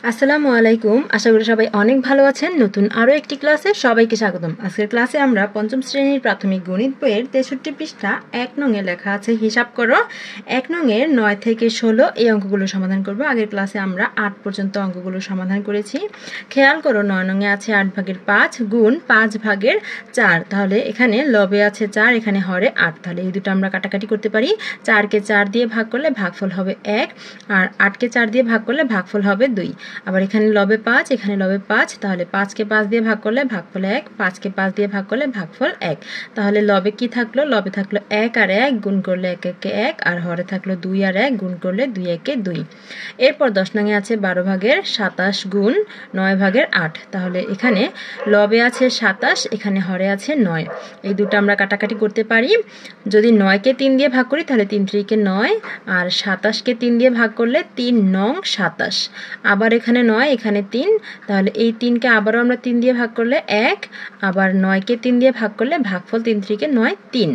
আসসালামু আলাইকুম। আশা করি সবাই অনেক ভালো আছেন। নতুন আরও একটি ক্লাসে সবাইকে স্বাগতম। আজকের ক্লাসে আমরা পঞ্চম শ্রেণীর প্রাথমিক গণিত বইয়ের 63 পৃষ্ঠা 1 নংয়ে লেখা আছে হিসাব করো 1 নংয়ের 9 থেকে 16 এই অঙ্কগুলো সমাধান করব। আগের ক্লাসে আমরা 8 পর্যন্ত অঙ্কগুলো সমাধান করেছি। খেয়াল করো 9 নংয়ে আছে 8 ভাগের 5 গুণ 5 ভাগের 4। তাহলে এখানে লবে আছে 4, এখানে হরে 8। তাহলে এই দুটো আমরা কাটাকাটি করতে পারি। 4কে 4 দিয়ে ভাগ করলে ভাগফল হবে 1, আর 8কে 4 দিয়ে ভাগ করলে ভাগফল হবে 2। আবার এখানে লবে 5, এখানে লবে 5, তাহলে 5কে 5 দিয়ে ভাগ করলে ভাগফল 1, 5কে 5 দিয়ে ভাগ করলে ভাগফল 1। তাহলে লবে কি থাকলো? লবে থাকলো 1 আর 1 গুণ করলে 1 একে 1, আর হরে থাকলো 2 আর 1 গুণ করলে 2 একে 2। এরপর 10 নংয়ে আছে 12 ভাগের 27 গুণ 9 ভাগের 8। তাহলে এখানে লবে আছে 27, এখানে হরে আছে 9। এই দুটো আমরা কাটাকাটি করতে পারি। যদি 9কে 3 দিয়ে ভাগ করি তাহলে 3 3 কে 9, আর 27কে 3 দিয়ে ভাগ করলে 3 নং 27। আবার এখানে 9, এখানে 3, তাহলে এই 3কে আবারও আমরা 3 দিয়ে ভাগ করলে 1, আবার 9কে 3 দিয়ে ভাগ করলে ভাগফল 3 3 কে 9 3।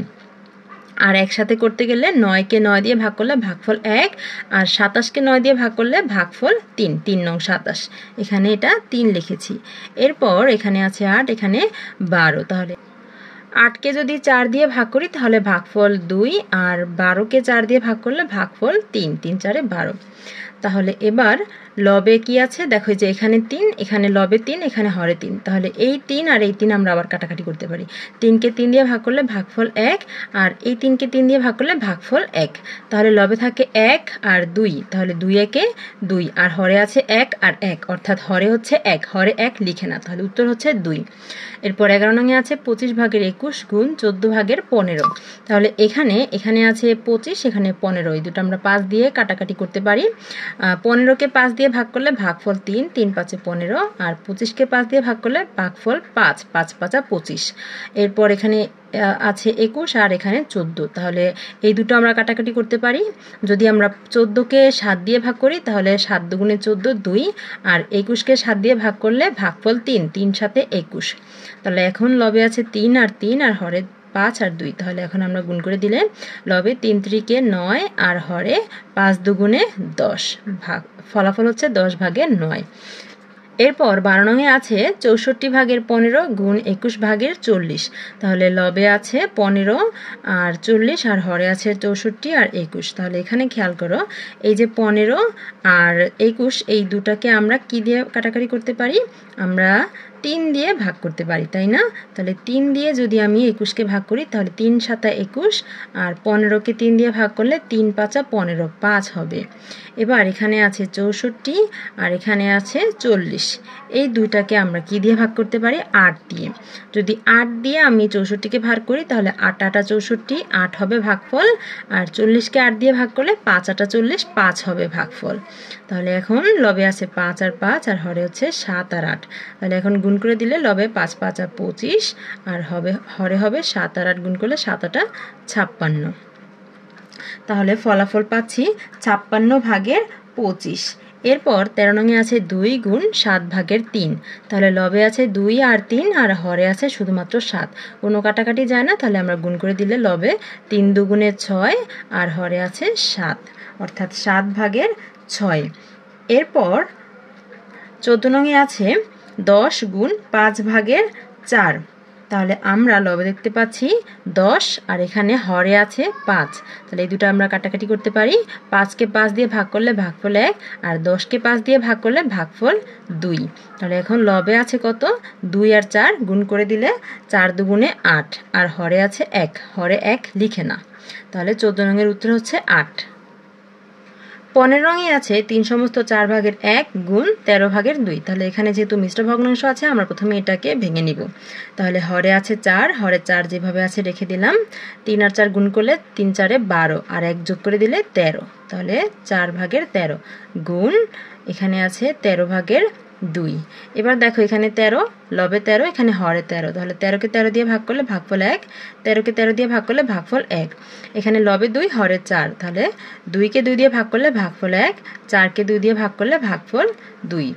আর একসাথে করতে গেলে 9কে 9 দিয়ে ভাগ করলে ভাগফল 1, আর 27কে 9 দিয়ে ভাগ করলে ভাগফল 3, 3 নং 27। এখানে এটা 3 লিখেছি। এরপর এখানে আছে 8, এখানে 12। তাহলে 8কে যদি 4 দিয়ে ভাগ করি তাহলে ভাগফল 2, আর 12কে 4 দিয়ে ভাগ করলে ভাগফল 3, 3 4 12। তাহলে এবার লবে কি আছে দেখো, যে এখানে 3, এখানে লবে 3, এখানে হরে 3। তাহলে এই 3 আর এই 3 আমরা আবার কাটাকাটি করতে পারি। 3কে 3 দিয়ে ভাগ করলে ভাগফল 1, আর এই 3কে 3 দিয়ে ভাগ করলে ভাগফল 1। তাহলে লবে থাকে 1 আর 2, তাহলে 2 একে 2, আর হরে আছে 1 আর 1, অর্থাৎ হরে হচ্ছে 1, হরে 1 লিখে না, তাহলে উত্তর হচ্ছে 2। এরপর 11 নংয়ে আছে 25 ভাগের 21 গুণ 14 ভাগের 15। তাহলে এখানে আছে 25, এখানে 15, এই দুটো আমরা 5 দিয়ে কাটাকাটি করতে পারি। 15কে 5 দিয়ে ভাগ করলে ভাগফল 3, 3 5 15, আর 25কে 5 দিয়ে ভাগ করলে ভাগফল 5, 5 5 25। এরপর এখানে আছে 21, আর এখানে 14। তাহলে এই দুটো আমরা কাটাকাটি করতে পারি। যদি আমরা 14কে 7 দিয়ে ভাগ করি তাহলে 7 দুগুণে 14 2, আর 21কে 7 দিয়ে ভাগ করলে ভাগফল 3, 3 7 21। তাহলে এখন লবে আছে 3 আর 3, আর হরে 5 আর 2। তাহলে এখন আমরা গুণ করে দিলে লবে 3 3 কে 9, আর হরে 5 দুগুণে 10, ফলাফল হচ্ছে 10 ভাগের 9। এরপর 12 নংয়ে আছে 64 ভাগের 15 গুণ 21 ভাগের 40। তাহলে লবে আছে 15 আর 40, আর হরে আছে 64 আর 21। তাহলে এখানে খেয়াল করো, এই যে 15 আর 21, এই দুটাকে আমরা কি দিয়ে কাটাকাটি করতে পারি? আমরা 3 দিয়ে ভাগ করতে পারি, তাই না? তাহলে 3 দিয়ে যদি আমি 21কে ভাগ করি তাহলে 3 7 21, আর 15কে 3 দিয়ে ভাগ করলে 3 5 15, 5 হবে। এবার এখানে আছে 64, আর এখানে আছে 40। এই দুইটাকে আমরা কি দিয়ে ভাগ করতে পারি? 8 দিয়ে। যদি 8 দিয়ে আমি 64কে ভাগ করি তাহলে 8 8 64, 8 হবে ভাগফল, আর 40কে 8 দিয়ে ভাগ করলে 5 8 40, 5 হবে ভাগফল। তাহলে এখন লবে আছে 5 আর 5, আর হরে হচ্ছে 7 আর 8। তাহলে এখন গুণ করে দিলে লবে 5 5 আর 25, আর হরে হবে 7 আর 8, গুণ করলে 7 8 56। তাহলে ফলাফল পাচ্ছি 56 ভাগের 25। এরপর 13 নংয়ে আছে 2 গুণ 7 ভাগের 3। তাহলে লবে আছে 2 আর 3, আর হরে আছে শুধুমাত্র 7, কোনো কাটাকাটি যায় না। তাহলে আমরা গুণ করে দিলে লবে 3 দুগুণে 6, আর হরে আছে 7, অর্থাৎ 7 ভাগের 6। এরপর 14 নংয়ে আছে 10 গুণ 5 ভাগের 4। তাহলে আমরা লবে দেখতে পাচ্ছি 10, আর এখানে হরে আছে 5। তাহলে এই দুটো আমরা কাটাকাটি করতে পারি। 5কে 5 দিয়ে ভাগ করলে ভাগফল 1, আর 10কে 5 দিয়ে ভাগ করলে ভাগফল 2। তাহলে এখন লবে আছে কত? 2 আর 4, গুণ করে দিলে 4 দুগুণে 8, আর হরে আছে 1, হরে 1 লিখে না। তাহলে 14 নংয়ের উত্তর হচ্ছে 8। 15 রঙে আছে 3 সমস্ত 4 ভাগের 1 গুণ 13 ভাগের 2। তাহলে এখানে যেহেতু মিশ্র ভগ্নাংশ আছে আমরা প্রথমে এটাকে ভেঙে নিব। তাহলে হরে আছে 4, হরে 4 যেভাবে আছে রেখে দিলাম। 3 আর 4 গুণ করলে 3 4 12, আর 1 যোগ করে দিলে 13। তাহলে 4 ভাগের 13 গুণ এখানে আছে 13 ভাগের 2। এবার দেখো এখানে 13, লবে 13, এখানে হরে 13। তাহলে 13কে 13 দিয়ে ভাগ করলে ভাগফল 1, 13কে 13 দিয়ে ভাগ করলে ভাগফল 1। এখানে লবে 2, হরে 4। তাহলে 2কে 2 দিয়ে ভাগ করলে ভাগফল 1, 4কে 2 দিয়ে ভাগ করলে ভাগফল 2।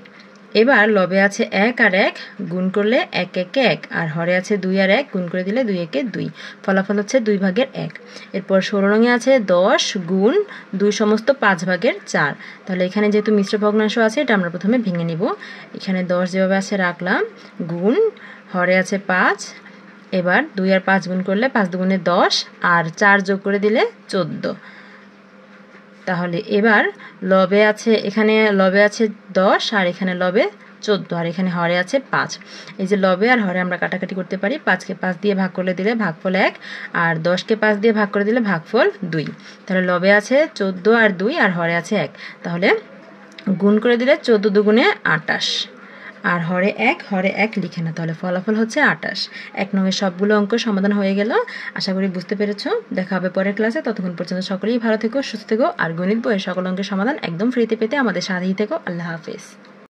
এবার লবে আছে 1 আর 1 গুণ করলে 1 একে 1 আর হরে আছে 2 আর 1 গুণ করে দিলে 2 একে 2, ফলাফল হচ্ছে 2 ভাগের 1। এরপর 16 রঙে আছে 10 গুণ 2 সমস্ত 5 ভাগের 4। তাহলে এখানে যেহেতু মিশ্র ভগ্নাংশ আছে এটা আমরা প্রথমে ভেঙে নিব। এখানে 10 যেভাবে আছে রাখলাম, গুণ হরে আছে 5, এবার 2 আর 5 গুণ করলে 5 দুগুণে 10 আর 4 যোগ করে দিলে 14। তাহলে এবার লবে আছে, এখানে লবে আছে 10 আর এখানে লবে 14 আর এখানে হরে আছে 5। এই যে লবে আর হরে আমরা কাটাকাটি করতে পারি, 5কে 5 দিয়ে ভাগ করলে দিলে ভাগফল 1 আর 10কে 5 দিয়ে ভাগ করে দিলে ভাগফল 2। তাহলে লবে আছে 14 আর 2 আর হরে আছে 1, তাহলে গুণ করে দিলে 14 দুগুণে 28 আর হরে 1 লিখে না, তাহলে ফলাফল হচ্ছে 28। 1 নং এর সবগুলো অঙ্ক সমাধান হয়ে গেল। আশা করি বুঝতে পেরেছো। দেখা হবে পরের ক্লাসে, ততক্ষণ পর্যন্ত সকলেই ভালো থেকো, সুস্থ থেকো আর গণিত বইয়ের সকল অঙ্কের সমাধান একদম ফ্রিতে পেতে আমাদের সাথেই থেকো। আল্লাহ হাফেজ।